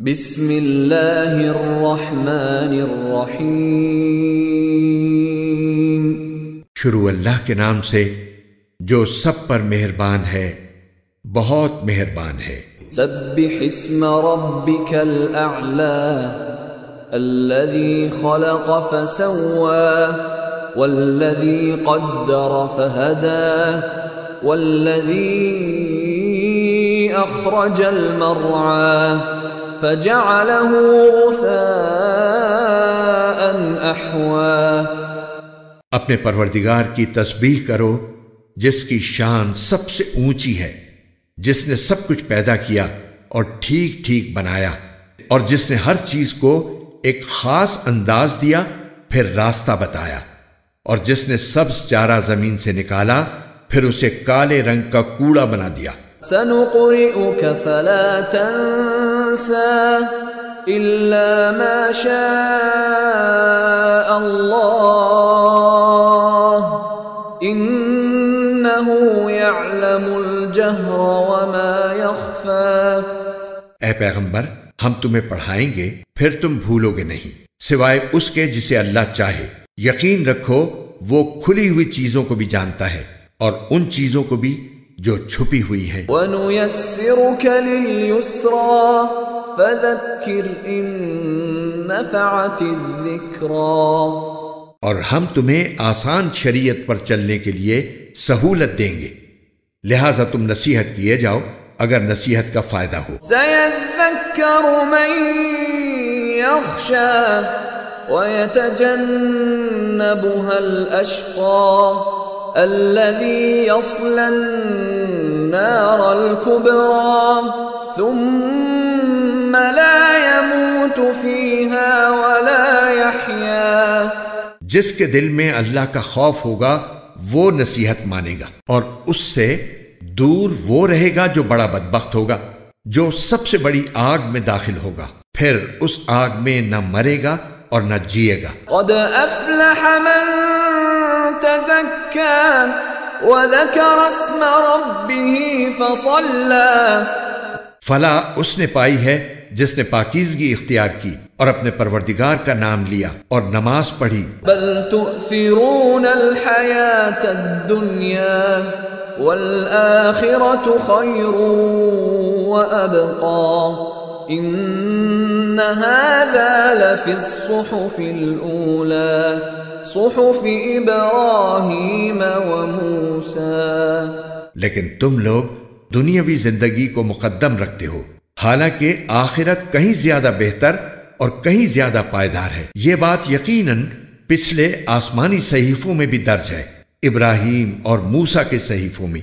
بسم اللہ الرحمن الرحیم۔ شروع اللہ کے نام سے جو سب پر مہربان ہے، بہت مہربان ہے۔ سبح اسم ربک الاعلی الذی خلق فسوى والذی قدر فہدى والذی اخرج المرعى فجعله غثاء احوا۔ اپنے پروردگار کی تسبیح کرو جس کی شان سب سے اونچی ہے، جس نے سب کچھ پیدا کیا اور ٹھیک ٹھیک بنایا، اور جس نے ہر چیز کو ایک خاص انداز دیا پھر راستہ بتایا، اور جس نے سبز چارہ زمین سے نکالا پھر اسے کالے رنگ کا کوڑا بنا دیا۔ سنقرئك فلا تنسى إلا ما شاء الله إنه يعلم الجهر وما يخفى۔ اے پیغمبر، ہم تمہیں پڑھائیں گے پھر تم بھولو گے نہیں، سوائے اس کے جسے اللہ چاہے۔ یقین رکھو وہ کھلی ہوئی چیزوں کو بھی جانتا ہے اور ان چیزوں کو بھی جو چھپی ہوئی ہیں۔ وَنُيَسِّرُكَ لِلْيُسْرَى فَذَكِّرْ إِن نَّفَعَتِ الذِّكْرَى۔ اور ہم تمہیں آسان شریعت پر چلنے کے لیے سہولت دیں گے، لہذا تم نصیحت کیے جاؤ اگر نصیحت کا فائدہ ہو۔ سَيَذَّكَّرُ مَن يَخْشَىٰ وَيَتَجَنَّبُهَا الْأَشْقَى الذي يصلى النار الكبرى ثم لا يموت فيها ولا يحيا۔ جس کے دل میں اللہ کا خوف ہوگا وہ نصیحت مانے گا، اور اس سے دور وہ رہے گا جو بڑا بدبخت ہوگا، جو سب سے بڑی آگ میں داخل ہوگا، پھر اس آگ میں نہ مرے گا اور نہ جیے گا۔ قد افلح من تزكى وذكر اسم ربه فصلى۔ فلاح اس نے پائی ہے جس نے پاکیزگی اختیار کی اور اپنے پروردگار کا نام لیا اور نماز پڑھی۔ بل تؤثرون الحياة الدنيا والآخرة خير وأبقى إن هذا لفي الصحف الأولى صحف إبراهيم وموسى۔ لیکن تم لوگ دنیاوی زندگی کو مقدم رکھتے ہو، حالانکہ آخرت کہیں زیادہ بہتر اور کہیں زیادہ پائیدار ہے۔ یہ بات یقیناً پچھلے آسمانی صحیفوں میں بھی درج ہے، ابراہیم اور موسیٰ کے صحیفوں میں۔